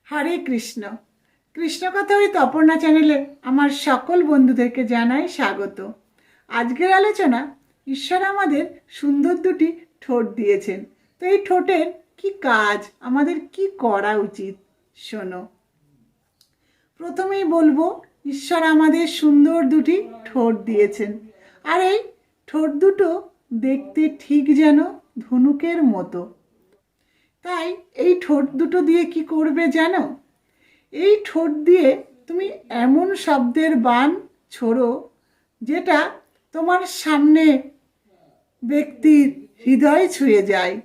হরে কৃষ্ণ। কৃষ্ণ কথা উইথ অপর্ণা চ্যানেলে আমার সকল বন্ধুদেরকে জানাই স্বাগত। আজকের আলোচনা, ঈশ্বর আমাদের সুন্দর দুটি ঠোঁট দিয়েছেন, তো এই ঠোঁটের কি কাজ, আমাদের কি করা উচিত শোনো। প্রথমেই বলবো, ঈশ্বর আমাদের সুন্দর দুটি ঠোঁট দিয়েছেন, আর এই ঠোঁট দুটো দেখতে ঠিক যেন ধনুকের মতো। তাই এই ঠোঁট দুটো দিয়ে কি করবে জানো? এই ঠোঁট দিয়ে তুমি এমন শব্দের বাণ ছোড়ো যেটা তোমার সামনে ব্যক্তির হৃদয় ছুঁয়ে যায়।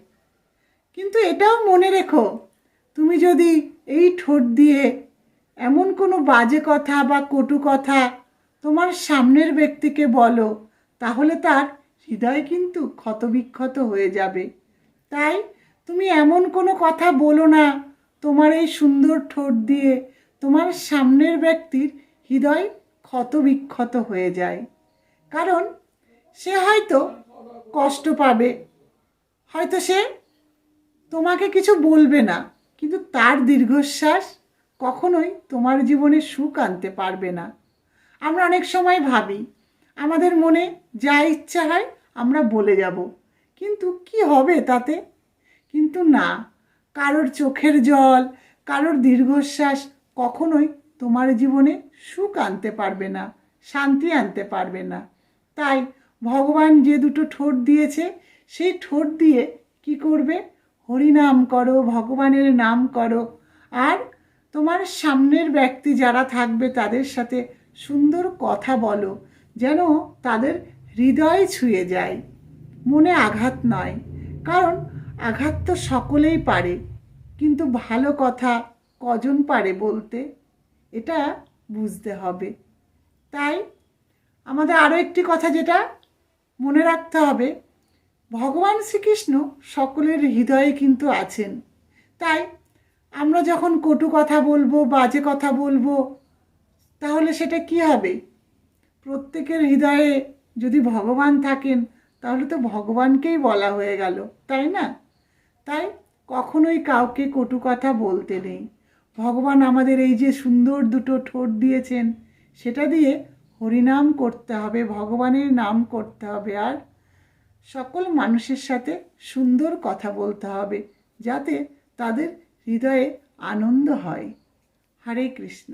কিন্তু এটাও মনে রেখো, তুমি যদি এই ঠোঁট দিয়ে এমন কোনো বাজে কথা বা কটু কথা তোমার সামনের ব্যক্তিকে বলো, তাহলে তার হৃদয় কিন্তু ক্ষতবিক্ষত হয়ে যাবে। তাই তুমি এমন কোনো কথা বলো না তোমার এই সুন্দর ঠোঁট দিয়ে তোমার সামনের ব্যক্তির হৃদয় ক্ষতবিক্ষত হয়ে যায়। কারণ সে হয়তো কষ্ট পাবে, হয়তো সে তোমাকে কিছু বলবে না, কিন্তু তার দীর্ঘশ্বাস কখনোই তোমার জীবনে সুখ আনতে পারবে না। আমরা অনেক সময় ভাবি আমাদের মনে যা ইচ্ছা হয় আমরা বলে যাব, কিন্তু কি হবে তাতে? কিন্তু না, কারোর চোখের জল, কারোর দীর্ঘশ্বাস কখনোই তোমার জীবনে সুখ আনতে পারবে না, শান্তি আনতে পারবে না। তাই ভগবান যে দুটো ঠোঁট দিয়েছে, সেই ঠোঁট দিয়ে কি করবে? হরিনাম করো, ভগবানের নাম করো, আর তোমার সামনের ব্যক্তি যারা থাকবে তাদের সাথে সুন্দর কথা বলো, যেন তাদের হৃদয় ছুঁয়ে যায়, মনে আঘাত নয়। কারণ আঘাত তো সকলেই পারে, কিন্তু ভালো কথা কজন পারে বলতে, এটা বুঝতে হবে। তাই আমাদের আরও একটি কথা যেটা মনে রাখতে হবে, ভগবান শ্রীকৃষ্ণ সকলের হৃদয়ে কিন্তু আছেন। তাই আমরা যখন কটু কথা বলবো, বাজে কথা বলবো, তাহলে সেটা কি হবে? প্রত্যেকের হৃদয়ে যদি ভগবান থাকেন, তাহলে তো ভগবানকেই বলা হয়ে গেল, তাই না? তাই কখনোই কাউকে কটু কথা বলতে নেই। ভগবান আমাদের এই যে সুন্দর দুটো ঠোঁট দিয়েছেন, সেটা দিয়ে হরিনাম করতে হবে, ভগবানের নাম করতে হবে, আর সকল মানুষের সাথে সুন্দর কথা বলতে হবে, যাতে তাদের হৃদয়ে আনন্দ হয়। হরে কৃষ্ণ।